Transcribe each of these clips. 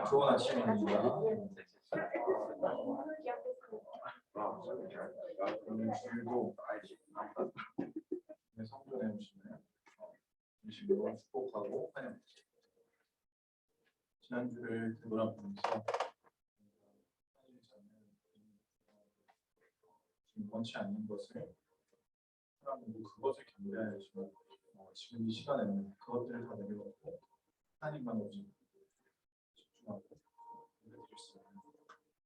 좋은 아침입니다. 오늘 주일도 성전에 오시면 주님으로 축복하고 환영합니다. 지난주를 되돌아보면서 지금 원치 않는 것을 하나님도 그것을 경배하시고 지금 이 시간에는 그것들을 다 내려놓고 하나님만 오직 집중하고 예배드릴 수 있는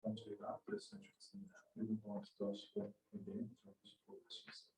그런 저희가 그랬으면 좋겠습니다. 1분 동안 기도하시고 예배 들어보시고 하시겠습니다.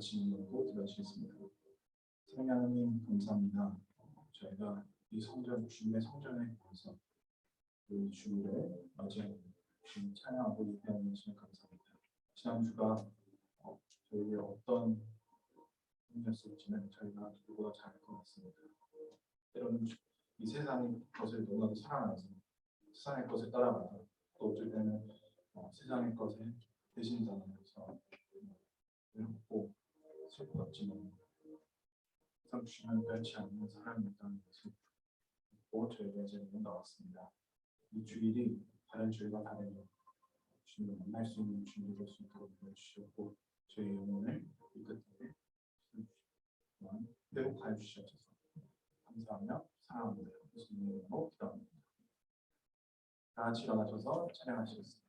질문으로 들어주시겠습니다. 사랑하는 하나님 감사합니다. 저희가 이 성전, 주님의 성전에 와서 이 주일에 맞이하고 주님 찬양하고 예배하는 것을 감사합니다. 지난주가 저희의 어떤 일이었을지는 저희가 누구보다 잘 알 것 같습니다. 때로는 이 세상의 것을 너무나도 사랑하면서 세상의 것을 따라가서 또 어쩔 때는 세상의 것에 대신당하면서 외롭고 슬펐지만 항상 주시면 변치 않는 사랑이 있다는 것을 믿고 저희가 이제 나왔습니다. 이 주일이 다른 주일과 다르며 주님을 만날 수 있는 주일이 될 수 있도록 도와주시고 저희 영혼을 이 끝에 주시면 회복하여 주시옵소서. 감사하며 사랑합니다. 예수님의 이름으로 기도합니다. 다 같이 일어나셔서 찬양하시겠습니다.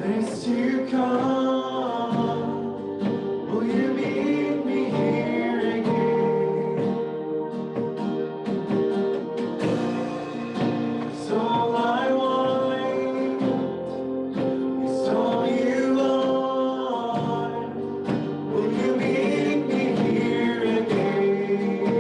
days to come. Will you meet me here again? 'Cause all I want is all you, Lord. Will you meet me here again?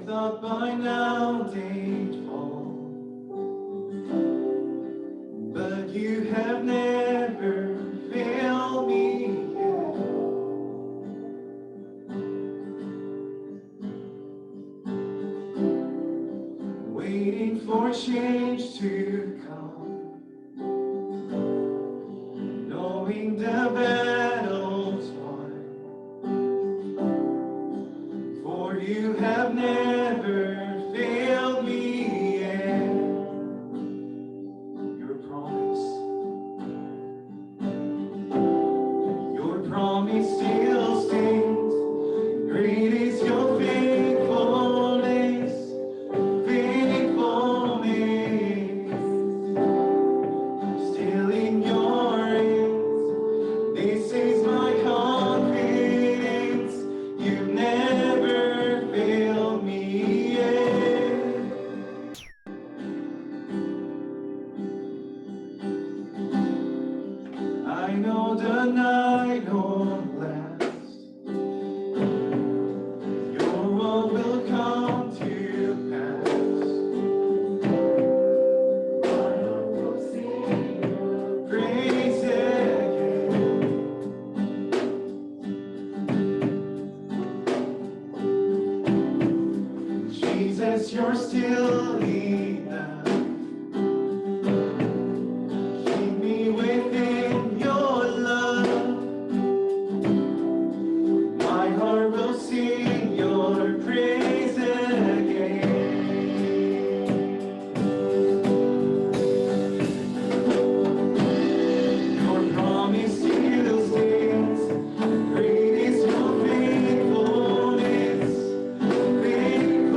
thought by now they'd fall, but you have never failed me yet. Waiting for change to come, knowing the battle's won, for you have never failed me yet. Your promise still stands. Great is your faithfulness, faithfulness. Still in your hands, this is my confidence. You've never failed me yet. I know the night won't last. Your word will come to pass. I will sing your praise again. Jesus, you're still enough. Keep me within your love. My heart will sing your praise again. Your promise still stands. Great is your faithfulness, faithfulness.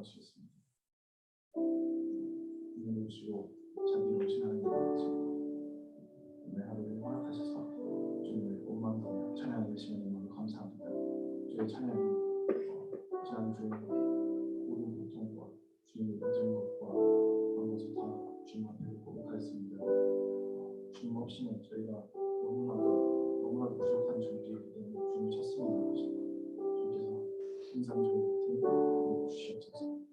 기도하시겠습니다. 눈을 보시고 자기를 지나는 것같이 오늘 하루를 허락하셔서 주님을 오만하며 찬양하게 하시는 너무 감사합니다. 주의 찬양이 지난주 모든 고통과 주님을 가진 것과 그런 것을 다 주님 앞에 고백하였습니다. 주님 없이는 저희가 너무나도 부족한 존재이기 때문에 주님 찾습니다. 주님께서 항상 저희 곁에 주시옵소서.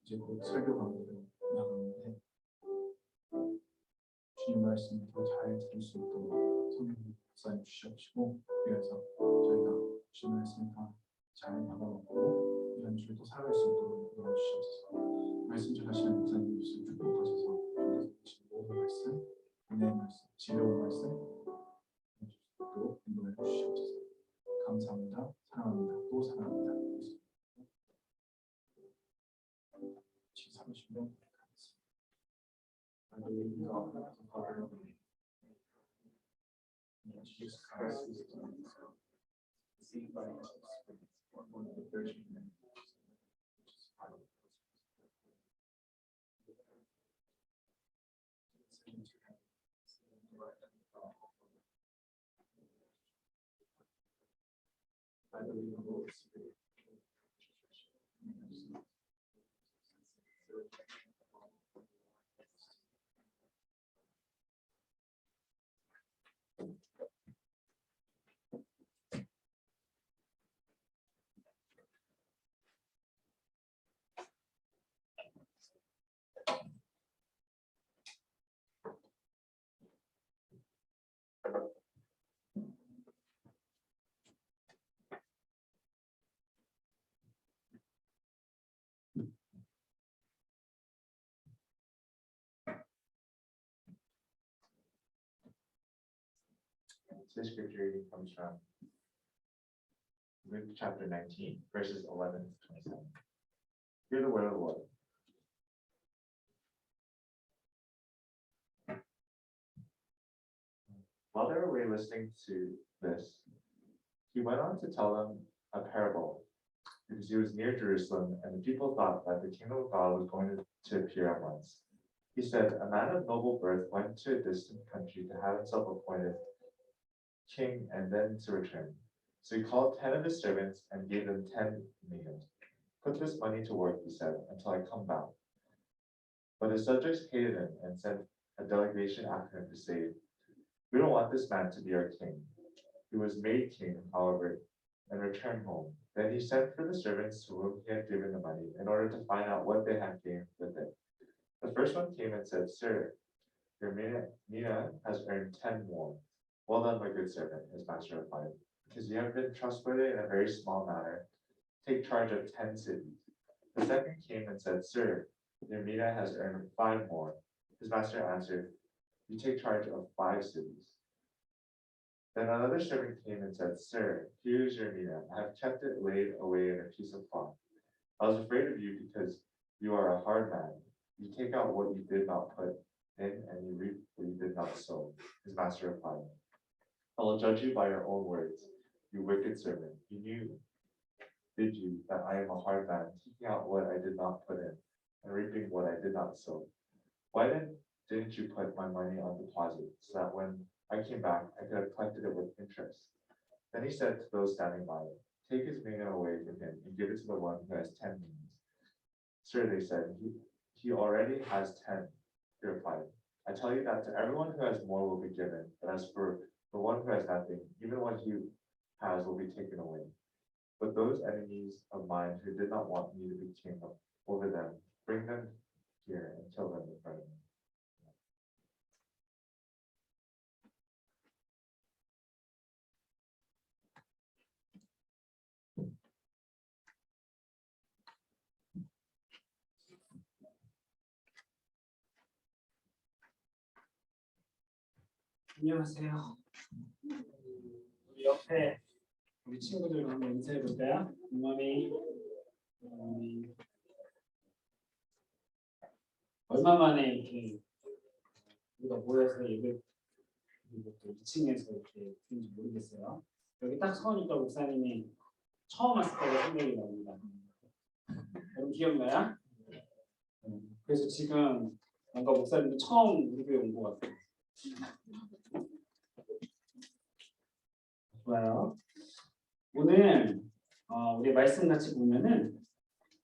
이제 곧 설교 강의로 나가는데 주님 말씀을 더 잘 들을 수 있도록 성령 역사해 주시옵시고, 그래서 저희가 주님 말씀을 다 잘 받아먹고 이런 주도 살아갈 수 있도록 도와주시옵소서. 말씀 전하시는 목사님 말씀 축복하셔서 주님께서 모든 말씀, 은혜의 말씀, 지혜로운 말씀 주시도록 인도해 주시옵소서. 감사합니다. 사랑합니다. 또 사랑합니다. 지금 사무실로 가겠습니다. Hallelujah. Jesus Christ is deceived by his spirit, one of the virgin men, which is part of I believe in the Holy Spirit. This scripture reading comes from Luke chapter 19, verses 11 to 27. Hear the word of the Lord. While they were away listening to this, he went on to tell them a parable, because he was near Jerusalem, and the people thought that the kingdom of God was going to appear at once. He said, a man of noble birth went to a distant country to have himself appointed king and then to return. So he called 10 of his servants and gave them 10 minas. Put this money to work, he said, until I come back. But his subjects hated him and sent a delegation after him to say, we don't want this man to be our king. He was made king, however, and returned home. Then he sent for the servants to whom he had given the money in order to find out what they had gained with it. The first one came and said, sir, your mina has earned 10 more. Well done, my good servant, his master replied. Because you have been trustworthy in a very small matter, take charge of 10 cities. The second came and said, sir, your mina has earned 5 more. His master answered, you take charge of 5 cities. Then another servant came and said, sir, here is your mina. I have kept it laid away in a piece of cloth. I was afraid of you because you are a hard man. You take out what you did not put in, and you reap what you did not sow. His master replied, I will judge you by your own words, you wicked servant. You knew, did you, that I am a hard man, taking out what I did not put in, and reaping what I did not sow? Why then didn't you put my money on deposit, so that when I came back, I could have collected it with interest? Then he said to those standing by, take his mina away from him, and give it to the one who has 10 minas. Sir, they said, he already has 10. He replied, I tell you that to everyone who has more will be given, but as for the one who has nothing, even what he has will be taken away. But those enemies of mine who did not want me to be king over them, bring them here and kill them in front of me. 안녕하세요. 우리 옆에 우리 친구들과 한번 인사해 볼까요? 굿모닝. 얼마 만에 이렇게 우리가 모여서 예배 그리고 또 2층에서 이렇게 되는지 모르겠어요. 여기 딱 서니까 목사님이 처음 왔을 때가 생각이 납니다. 여러분 기억나요? 그래서 지금 뭔가 목사님도 처음 우리 교회 온 것 같아요. 좋아요. 오늘 우리 말씀 같이 보면은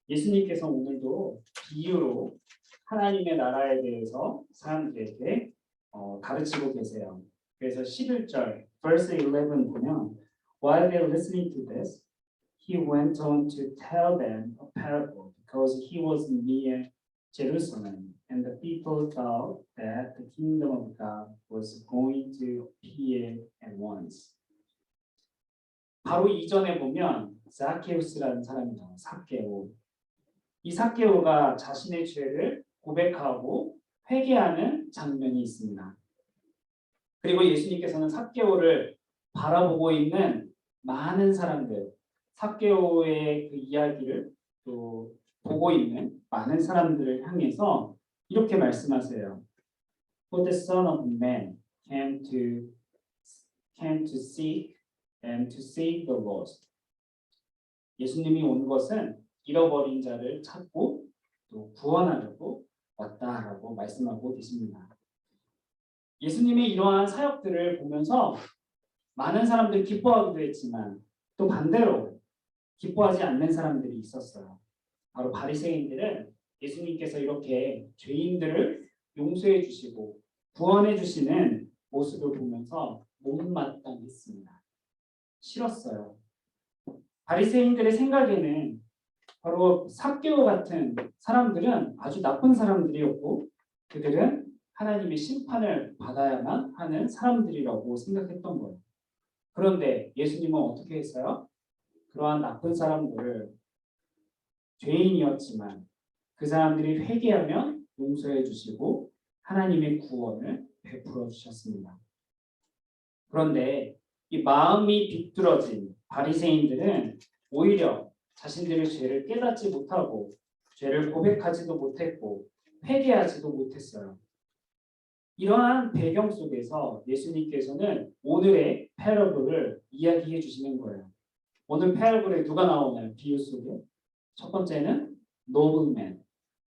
예수님께서 오늘도 비유로 하나님의 나라에 대해서 사람들에게 가르치고 계세요. 그래서 11절 verse 11 보면 While they were listening to this, he went on to tell them a parable because he was near Jerusalem and the people thought that the kingdom of God was going to appear at once. 바로 이전에 보면 사케우스라는 사람이 나와요. 사케오. 이 사케오가 자신의 죄를 고백하고 회개하는 장면이 있습니다. 그리고 예수님께서는 사케오를 바라보고 있는 많은 사람들, 사케오의 그 이야기를 또 보고 있는 많은 사람들을 향해서 이렇게 말씀하세요. For the Son of Man came to seek and to save the lost. 예수님이 온 것은 잃어버린 자를 찾고 또 구원하려고 왔다라고 말씀하고 계십니다. 예수님의 이러한 사역들을 보면서 많은 사람들이 기뻐하기도 했지만 또 반대로 기뻐하지 않는 사람들이 있었어요. 바로 바리새인들은 예수님께서 이렇게 죄인들을 용서해 주시고 구원해 주시는 모습을 보면서 못마땅했습니다. 싫었어요. 바리새인들의 생각에는 바로 삭개오 같은 사람들은 아주 나쁜 사람들이었고 그들은 하나님의 심판을 받아야만 하는 사람들이라고 생각했던 거예요. 그런데 예수님은 어떻게 했어요? 그러한 나쁜 사람들을 죄인이었지만 그 사람들이 회개하면 용서해 주시고 하나님의 구원을 베풀어 주셨습니다. 그런데 이 마음이 비뚤어진 바리새인들은 오히려 자신들의 죄를 깨닫지 못하고 죄를 고백하지도 못했고 회개하지도 못했어요. 이러한 배경 속에서 예수님께서는 오늘의 패러블을 이야기해 주시는 거예요. 오늘 패러블에 누가 나오나요? 비유 속에 첫 번째는 노블맨,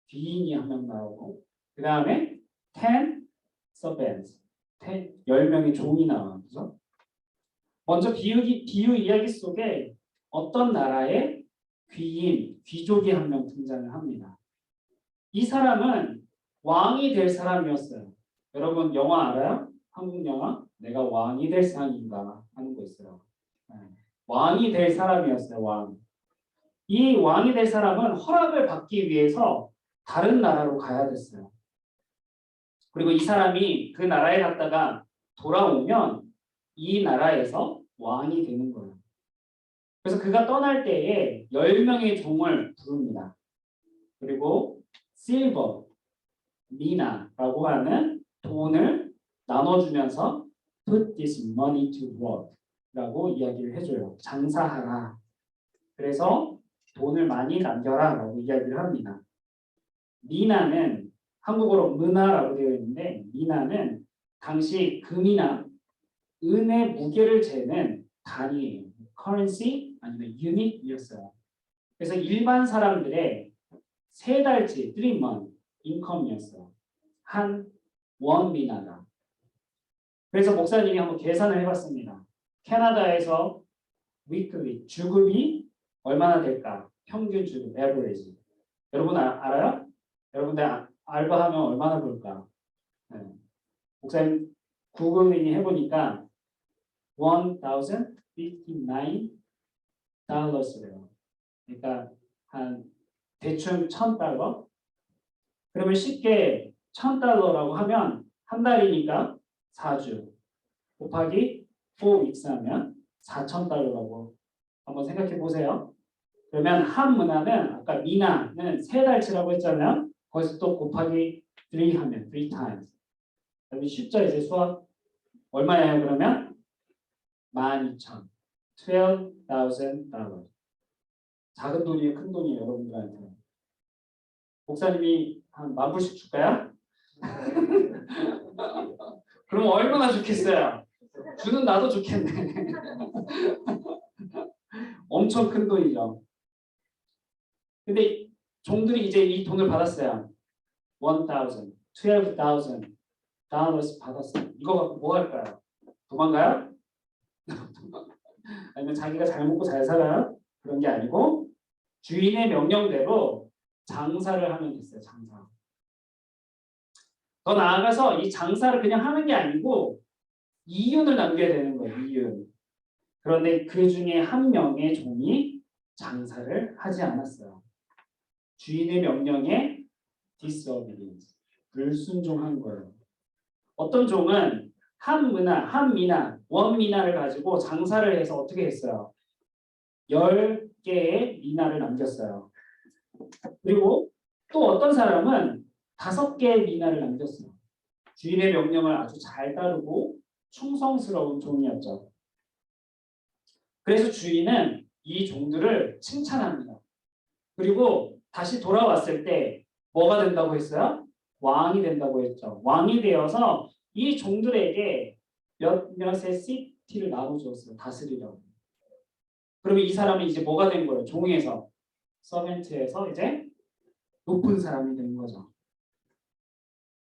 귀인이 한 명 나오고 그 다음에 10 servants, 10명의 종이 나와요. 그죠? 먼저 비유 이야기 속에 어떤 나라의 귀인, 귀족이 한 명 등장을 합니다. 이 사람은 왕이 될 사람이었어요. 여러분 영화 알아요? 한국 영화? 내가 왕이 될 상인가 하는 거 있어요. 왕이 될 사람이었어요. 왕. 이 왕이 될 사람은 허락을 받기 위해서 다른 나라로 가야 됐어요. 그리고 이 사람이 그 나라에 갔다가 돌아오면 이 나라에서 왕이 되는 거예요. 그래서 그가 떠날 때에 10명의 종을 부릅니다. 그리고 실버, 미나라고 하는 돈을 나눠주면서 put this money to work 라고 이야기를 해줘요. 장사하라. 그래서 돈을 많이 남겨라 라고 이야기를 합니다. 미나는 한국어로 문화라고 되어 있는데 미나는 당시 금이나 은의 무게를 재는 단위예요. currency 아니면 unit이었어요. 그래서 일반 사람들의 3달치 3month 인컴이었어요. 한 원미나가. 그래서 목사님이 한번 계산을 해봤습니다. 캐나다에서 weekly 주급이 얼마나 될까? 평균 주급 average. 여러분 알아요? 여러분들 알바하면 얼마나 벌까? 네. 목사님 구글링 해보니까 $1,059래요. 그러니까 한 대충 $1,000. 그러면 쉽게 $1,000라고 하면 한 달이니까 4주 곱하기 4 weeks 하면 $4,000라고 한번 생각해 보세요. 그러면 한 문화는 아까 미나는 3달치라고 했잖아요. 거기서 또 곱하기 3 하면 3 times. 여러분 쉽죠? 이제 수학 얼마예요? 그러면 12,000. $12,000. 작은 돈이에요? 큰 돈이에요? 여러분들한테. 목사님이 한 10,000불씩 줄까요? 그럼 얼마나 좋겠어요? 주는 나도 좋겠네. 엄청 큰 돈이죠. 근데 종들이 이제 이 돈을 받았어요. 1,000, 12,000 달러스 받았어요. 이거 갖고 뭐 할까요? 도망가요? 아니면 자기가 잘 먹고 잘 살아요? 그런 게 아니고 주인의 명령대로 장사를 하면 됐어요. 장사. 더 나아가서 이 장사를 그냥 하는 게 아니고 이윤을 남겨야 되는 거예요. 이윤. 그런데 그 중에 한 명의 종이 장사를 하지 않았어요. 주인의 명령에 disobedience, 불순종한 거예요. 어떤 종은 한 미나, 원미나를 가지고 장사를 해서 어떻게 했어요? 10개의 미나를 남겼어요. 그리고 또 어떤 사람은 5개의 미나를 남겼어요. 주인의 명령을 아주 잘 따르고 충성스러운 종이었죠. 그래서 주인은 이 종들을 칭찬합니다. 그리고 다시 돌아왔을 때 뭐가 된다고 했어요? 왕이 된다고 했죠. 왕이 되어서 이 종들에게 몇몇의 시티를 나눠주었어요. 다스리라고. 그러면 이 사람은 이제 뭐가 된 거예요? 종에서, 서벤트에서 이제 높은 사람이 된 거죠.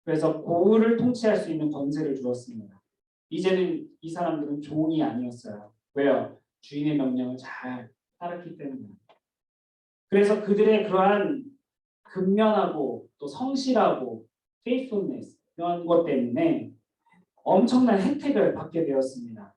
그래서 고을을 통치할 수 있는 권세를 주었습니다. 이제는 이 사람들은 종이 아니었어요. 왜요? 주인의 명령을 잘 따랐기 때문에. 그래서 그들의 그러한 근면하고 또 성실하고 faithfulness 이런 것 때문에 엄청난 혜택을 받게 되었습니다.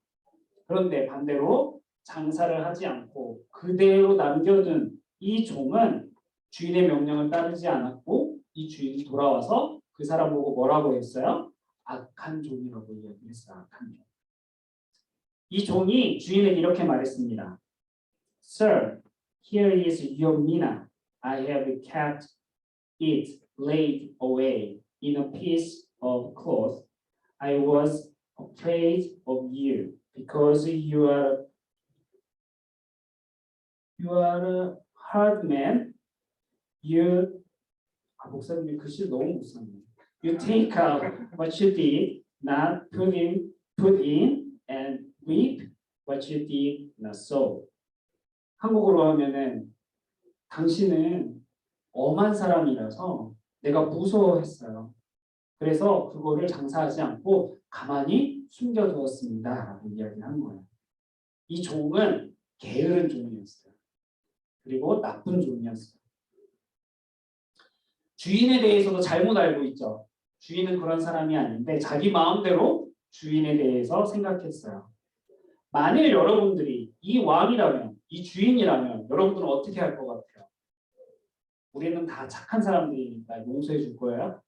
그런데 반대로 장사를 하지 않고 그대로 남겨둔 이 종은 주인의 명령을 따르지 않았고 이 주인이 돌아와서 그 사람 보고 뭐라고 했어요? 악한 종이라고 이야기했어요. 악한 종. 이 종이 주인에게 이렇게 말했습니다. Sir, here is your mina. I have kept it laid away in a piece of cloth. I was afraid of you because you are a hard man. 목사님이 글씨 너무 못 썼네요. You take out what you did not put in and reap what you did not sow. 한국어로 하면은 당신은 엄한 사람이라서 내가 무서워했어요. 그래서 그거를 장사하지 않고 가만히 숨겨두었습니다. 라고 이야기한 거예요. 이 종은 게으른 종이었어요. 그리고 나쁜 종이었어요. 주인에 대해서도 잘못 알고 있죠. 주인은 그런 사람이 아닌데 자기 마음대로 주인에 대해서 생각했어요. 만일 여러분들이 이 왕이라면, 이 주인이라면 여러분들은 어떻게 할 것 같아요? 우리는 다 착한 사람들이니까 용서해 줄 거예요?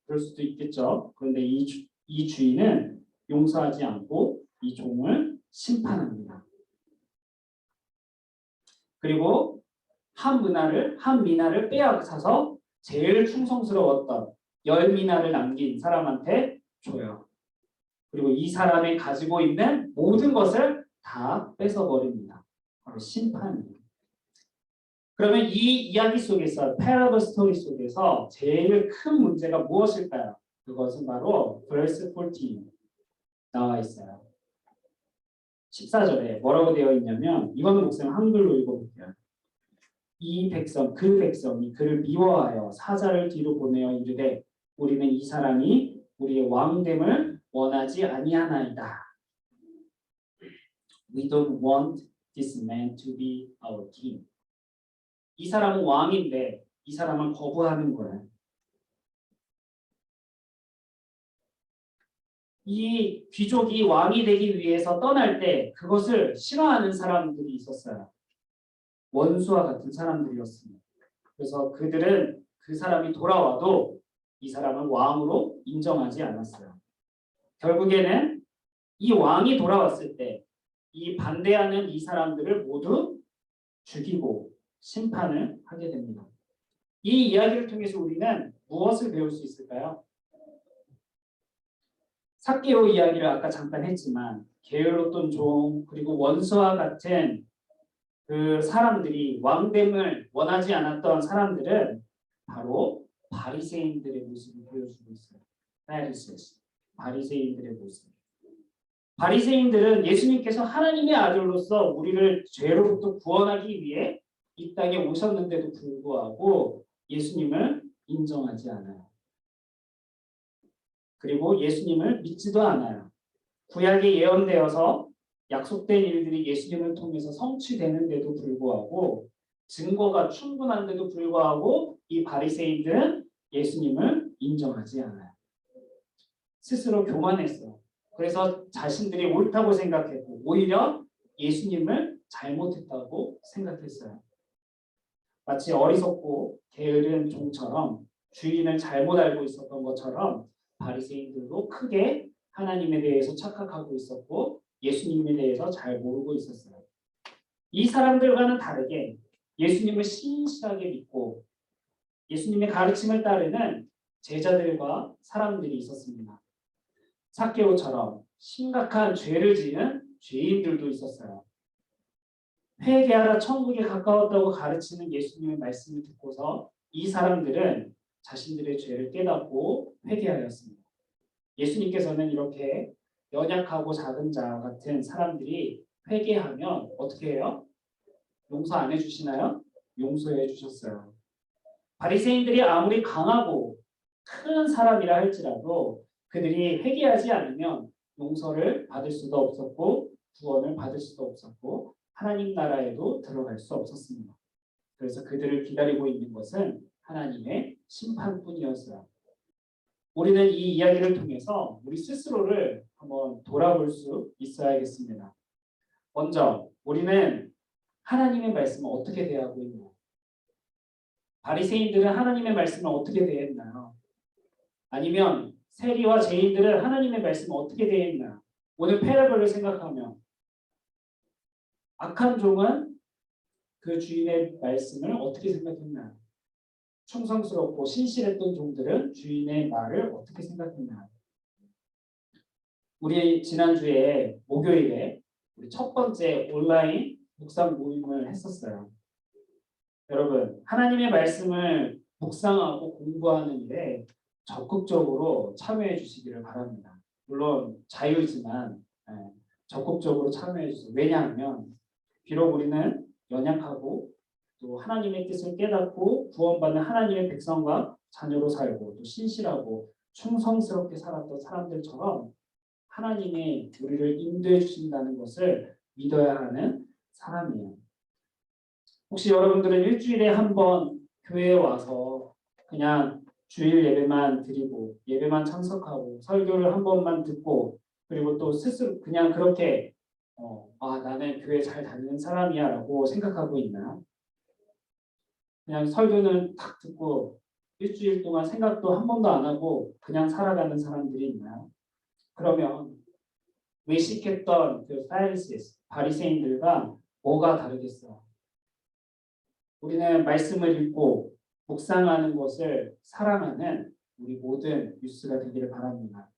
그럴 수도 있겠죠. 그런데 이 주인은 용서하지 않고 이 종을 심판합니다. 그리고 한 미나를 빼앗아서 제일 충성스러웠던 10미나를 남긴 사람한테 줘요. 그리고 이 사람이 가지고 있는 모든 것을 다 뺏어버립니다. 바로 심판입니다. 그러면 이 이야기 속에서 parable 스토리 속에서 제일 큰 문제가 무엇일까요? 그것은 바로 verse 14 나와 있어요. 14절에 뭐라고 되어 있냐면 이건 목사님 한글로 읽어볼게요. 이 백성 그 백성이 그를 미워하여 사자를 뒤로 보내어 이르되 우리는 이 사람이 우리의 왕됨을 원하지 아니하나이다. We don't want this man to be our king. 이 사람은 왕인데 이 사람은 거부하는 거예요. 이 귀족이 왕이 되기 위해서 떠날 때 그것을 싫어하는 사람들이 있었어요. 원수와 같은 사람들이었습니다. 그래서 그들은 그 사람이 돌아와도 이 사람을 왕으로 인정하지 않았어요. 결국에는 이 왕이 돌아왔을 때 이 반대하는 이 사람들을 모두 죽이고 심판을 하게 됩니다. 이 이야기를 통해서 우리는 무엇을 배울 수 있을까요? 삭개오 이야기를 아까 잠깐 했지만 게으르던 종 그리고 원수와 같은 그 사람들이 왕됨을 원하지 않았던 사람들은 바로 바리새인들의 모습을 보여주고 있어요. 바리새인들의 모습. 바리새인들은 예수님께서 하나님의 아들로서 우리를 죄로부터 구원하기 위해 이 이 땅에 오셨는데도 불구하고 예수님을 인정하지 않아요. 그리고 예수님을 믿지도 않아요. 구약에 예언되어서 약속된 일들이 예수님을 통해서 성취되는데도 불구하고 증거가 충분한데도 불구하고 이 바리새인들은 예수님을 인정하지 않아요. 스스로 교만했어요. 그래서 자신들이 옳다고 생각했고 오히려 예수님을 잘못했다고 생각했어요. 마치 어리석고 게으른 종처럼 주인을 잘못 알고 있었던 것처럼 바리새인들도 크게 하나님에 대해서 착각하고 있었고 예수님에 대해서 잘 모르고 있었어요. 이 사람들과는 다르게 예수님을 신실하게 믿고 예수님의 가르침을 따르는 제자들과 사람들이 있었습니다. 삭개오처럼 심각한 죄를 지은 죄인들도 있었어요. 회개하라 천국에 가까웠다고 가르치는 예수님의 말씀을 듣고서 이 사람들은 자신들의 죄를 깨닫고 회개하였습니다. 예수님께서는 이렇게 연약하고 작은 자 같은 사람들이 회개하면 어떻게 해요? 용서 안 해주시나요? 용서해 주셨어요. 바리새인들이 아무리 강하고 큰 사람이라 할지라도 그들이 회개하지 않으면 용서를 받을 수도 없었고 구원을 받을 수도 없었고 하나님 나라에도 들어갈 수 없었습니다. 그래서 그들을 기다리고 있는 것은 하나님의 심판뿐이었어요. 우리는 이 이야기를 통해서 우리 스스로를 한번 돌아볼 수 있어야겠습니다. 먼저 우리는 하나님의 말씀을 어떻게 대하고 있나요? 바리새인들은 하나님의 말씀을 어떻게 대했나요? 아니면 세리와 죄인들은 하나님의 말씀을 어떻게 대했나요? 오늘 패러블을 생각하면 악한 종은 그 주인의 말씀을 어떻게 생각했나요? 충성스럽고 신실했던 종들은 주인의 말을 어떻게 생각했나요? 우리 지난주에 목요일에 우리 첫 번째 온라인 묵상 모임을 했었어요. 여러분, 하나님의 말씀을 묵상하고 공부하는 일에 적극적으로 참여해 주시기를 바랍니다. 물론 자유지만 적극적으로 참여해 주세요. 왜냐하면 비록 우리는 연약하고 또 하나님의 뜻을 깨닫고 구원받는 하나님의 백성과 자녀로 살고 또 신실하고 충성스럽게 살았던 사람들처럼 하나님이 우리를 인도해 주신다는 것을 믿어야 하는 사람이에요. 혹시 여러분들은 일주일에 한 번 교회에 와서 그냥 주일 예배만 드리고 예배만 참석하고 설교를 한 번만 듣고 그리고 또 스스로 그냥 그렇게 나는 교회 잘 다니는 사람이야 라고 생각하고 있나요? 그냥 설교는 딱 듣고 일주일 동안 생각도 한 번도 안 하고 그냥 살아가는 사람들이 있나요? 그러면 외식했던 그 바리새인들과 뭐가 다르겠어요? 우리는 말씀을 읽고 묵상하는 것을 사랑하는 우리 모든 뉴스가 되기를 바랍니다.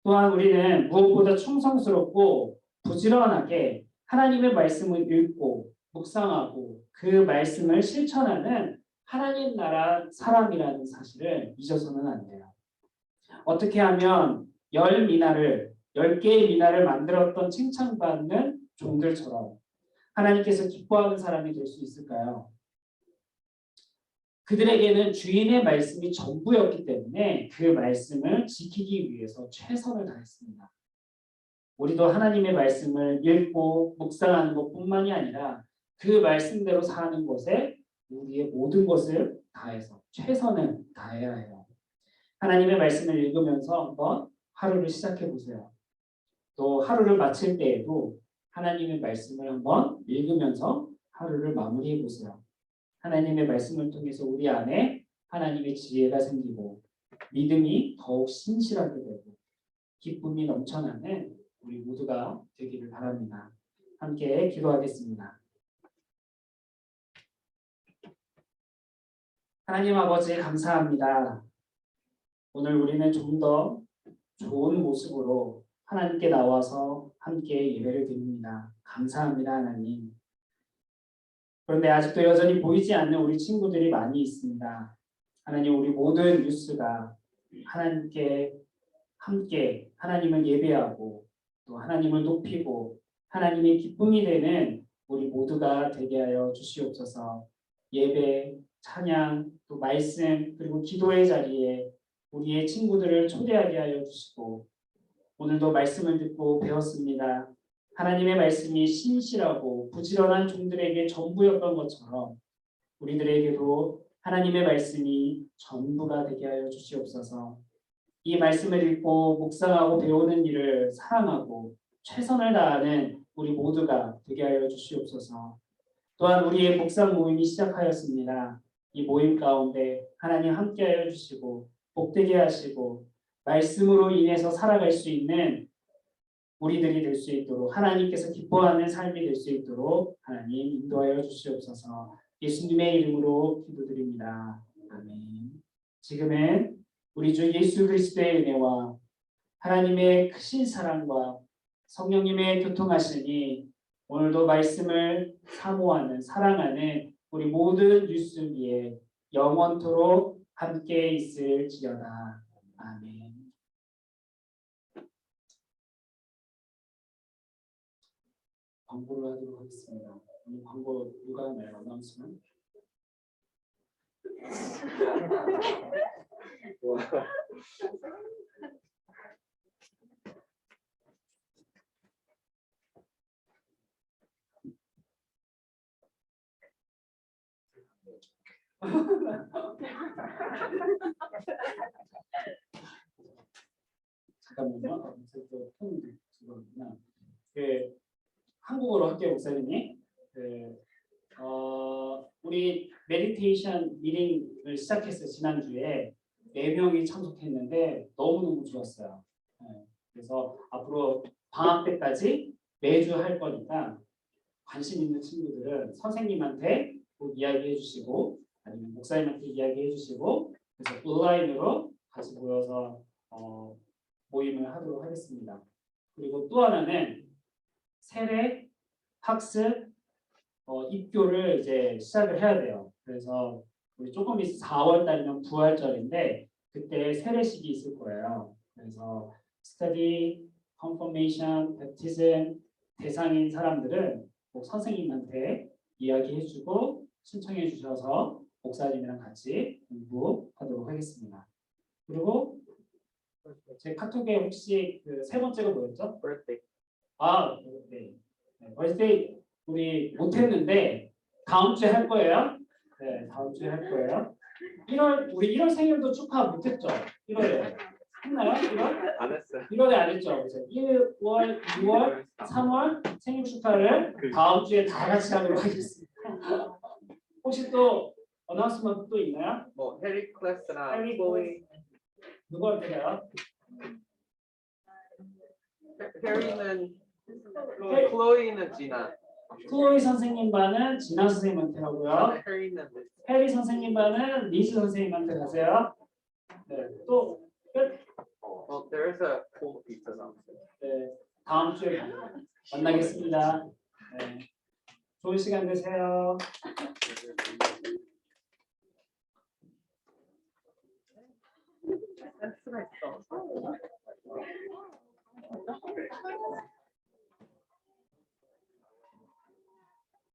또한 우리는 무엇보다 충성스럽고 부지런하게 하나님의 말씀을 읽고 묵상하고 그 말씀을 실천하는 하나님 나라 사람이라는 사실을 잊어서는 안 돼요. 어떻게 하면 10개의 미나를 만들었던 칭찬받는 종들처럼 하나님께서 기뻐하는 사람이 될 수 있을까요? 그들에게는 주인의 말씀이 전부였기 때문에 그 말씀을 지키기 위해서 최선을 다했습니다. 우리도 하나님의 말씀을 읽고 묵상하는 것뿐만이 아니라 그 말씀대로 사는 것에 우리의 모든 것을 다해서 최선을 다해야 해요. 하나님의 말씀을 읽으면서 한번 하루를 시작해 보세요. 또 하루를 마칠 때에도 하나님의 말씀을 한번 읽으면서 하루를 마무리해 보세요. 하나님의 말씀을 통해서 우리 안에 하나님의 지혜가 생기고 믿음이 더욱 신실하게 되고 기쁨이 넘쳐나는 우리 모두가 되기를 바랍니다. 함께 기도하겠습니다. 하나님 아버지 감사합니다. 오늘 우리는 좀 더 좋은 모습으로 하나님께 나와서 함께 예배를 드립니다. 감사합니다, 하나님. 그런데 아직도 여전히 보이지 않는 우리 친구들이 많이 있습니다. 하나님, 우리 모든 뉴스가 하나님께 함께 하나님을 예배하고 또 하나님을 높이고 하나님의 기쁨이 되는 우리 모두가 되게 하여 주시옵소서. 예배, 찬양, 또 말씀 그리고 기도의 자리에 우리의 친구들을 초대하게 하여 주시고 오늘도 말씀을 듣고 배웠습니다. 하나님의 말씀이 신실하고 부지런한 종들에게 전부였던 것처럼 우리들에게도 하나님의 말씀이 전부가 되게 하여 주시옵소서. 이 말씀을 읽고 묵상하고 배우는 일을 사랑하고 최선을 다하는 우리 모두가 되게 하여 주시옵소서. 또한 우리의 묵상 모임이 시작하였습니다. 이 모임 가운데 하나님 함께하여 주시고 복되게 하시고 말씀으로 인해서 살아갈 수 있는 우리들이 될 수 있도록 하나님께서 기뻐하는 삶이 될 수 있도록 하나님 인도하여 주시옵소서. 예수님의 이름으로 기도드립니다. 아멘. 지금은 우리 주 예수 그리스도의 은혜와 하나님의 크신 사랑과 성령님의 교통하시니 오늘도 말씀을 사모하는 사랑하는 우리 모든 뉴스 위에 영원토록 함께 있을지어다. 아멘. 광고를 하도록 하겠습니다. 오늘 광고 누가 하나요? 아나운서는? 잠깐만요. 한국어로 할게요, 목사님이. 우리 메디테이션 미팅을 시작했어요. 지난주에 4명이 참석했는데 너무너무 좋았어요. 그래서 앞으로 방학 때까지 매주 할 거니까 관심 있는 친구들은 선생님한테 꼭 이야기해 주시고 아니면 목사님한테 이야기해 주시고 그래서 온라인으로 같이 모여서 모임을 하도록 하겠습니다. 그리고 또 하나는 세례, 학습, 입교를 이제 시작을 해야 돼요. 그래서 우리 조금 있어 4월 달이면 부활절인데 그때 세례식이 있을 거예요. 그래서 스터디, 컨퍼메이션, 베프티즘 대상인 사람들은 꼭 선생님한테 이야기해주고 신청해 주셔서 목사님이랑 같이 공부하도록 하겠습니다. 그리고 제 카톡에 혹시 그 세 번째가 뭐였죠? birthday. birthday. 네, birthday 우리 못했는데 다음 주에 할 거예요. 네, 다음 주에 할 거예요. 1월 우리 1월 생일도 축하 못했죠? 1월에 했나요? 1월? 안 했어요. 1월에 안 했죠. 그래서 1월, 2월, 3월 생일 축하를 다음 주에 다 같이 하도록 하겠습니다. 혹시 또 어나운스먼트 또 있나요? 뭐 해리 클래스나 해리 클로이. 누구한테 해요? 해리는 클로이는 지나. 클로이 선생님 반은 진아 선생님한테 하고요. 해리는 해리 선생님 반은 리즈 선생님한테 가세요. 네, 또 끝. well, there is a cold pizza something. 네, 다음 주에 만나겠습니다. 네, 좋은 시간 되세요. That's what I thought.